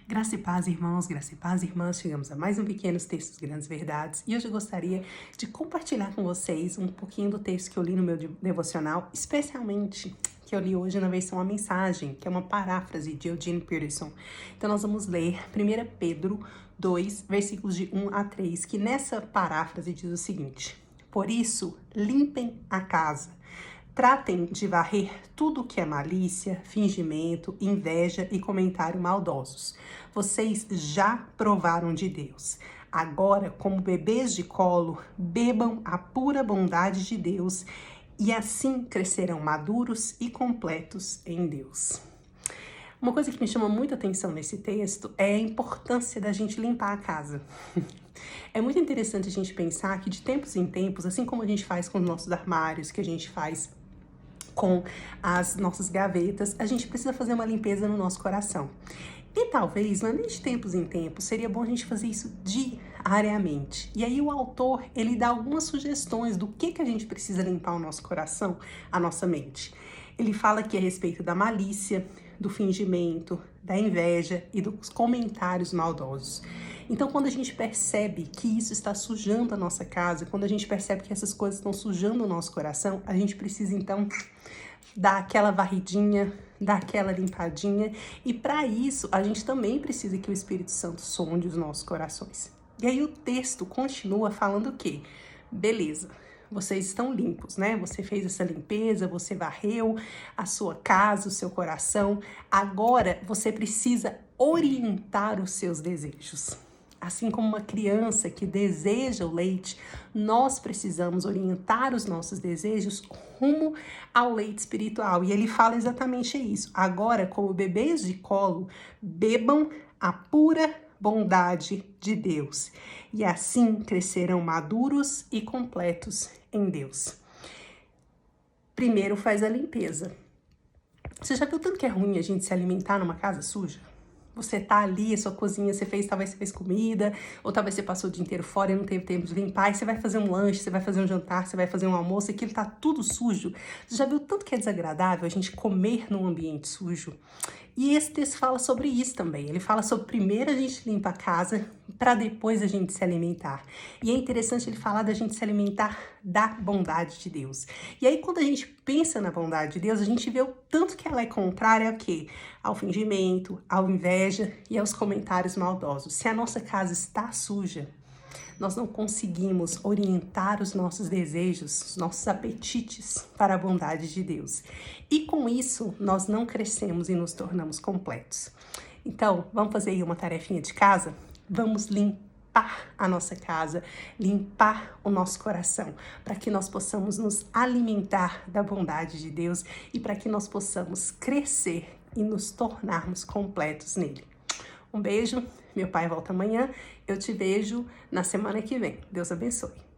Graça e paz, irmãos, graça e paz, irmãs. Chegamos a mais um Pequenos Textos, Grandes Verdades. E hoje eu gostaria de compartilhar com vocês um pouquinho do texto que eu li no meu devocional, especialmente que eu li hoje na versão A Mensagem, que é uma paráfrase de Eugene Peterson. Então nós vamos ler 1 Pedro 2, versículos de 1 a 3, que nessa paráfrase diz o seguinte: Por isso, limpem a casa. Tratem de varrer tudo o que é malícia, fingimento, inveja e comentário maldosos. Vocês já provaram de Deus. Agora, como bebês de colo, bebam a pura bondade de Deus e assim crescerão maduros e completos em Deus. Uma coisa que me chama muita atenção nesse texto é a importância da gente limpar a casa. É muito interessante a gente pensar que de tempos em tempos, assim como a gente faz com os nossos armários, que a gente faz com as nossas gavetas, a gente precisa fazer uma limpeza no nosso coração. E talvez, não é nem de tempos em tempos, seria bom a gente fazer isso diariamente. E aí o autor, ele dá algumas sugestões do que a gente precisa limpar o nosso coração, a nossa mente. Ele fala aqui a respeito da malícia, do fingimento, da inveja e dos comentários maldosos. Então, quando a gente percebe que isso está sujando a nossa casa, quando a gente percebe que essas coisas estão sujando o nosso coração, a gente precisa, então, dar aquela varridinha, dar aquela limpadinha. E para isso, a gente também precisa que o Espírito Santo sonde os nossos corações. E aí o texto continua falando o quê? Beleza, vocês estão limpos, né? Você fez essa limpeza, você varreu a sua casa, o seu coração. Agora, você precisa orientar os seus desejos. Assim como uma criança que deseja o leite, nós precisamos orientar os nossos desejos rumo ao leite espiritual. E ele fala exatamente isso. Agora, como bebês de colo, bebam a pura bondade de Deus. E assim crescerão maduros e completos em Deus. Primeiro faz a limpeza. Você já viu tanto que é ruim a gente se alimentar numa casa suja? Você tá ali, a sua cozinha, talvez você fez comida, ou talvez você passou o dia inteiro fora e não teve tempo de limpar, e você vai fazer um lanche, você vai fazer um jantar, você vai fazer um almoço, e aquilo tá tudo sujo. Você já viu tanto que é desagradável a gente comer num ambiente sujo? E esse texto fala sobre isso também. Ele fala sobre primeiro a gente limpa a casa, para depois a gente se alimentar. E é interessante ele falar da gente se alimentar da bondade de Deus. E aí quando a gente pensa na bondade de Deus, a gente vê o tanto que ela é contrária ao quê? Ao fingimento, à inveja e aos comentários maldosos. Se a nossa casa está suja, nós não conseguimos orientar os nossos desejos, os nossos apetites para a bondade de Deus. E com isso, nós não crescemos e nos tornamos completos. Então, vamos fazer aí uma tarefinha de casa? Vamos limpar a nossa casa, limpar o nosso coração, para que nós possamos nos alimentar da bondade de Deus e para que nós possamos crescer e nos tornarmos completos nele. Um beijo, meu pai volta amanhã, eu te vejo na semana que vem. Deus abençoe.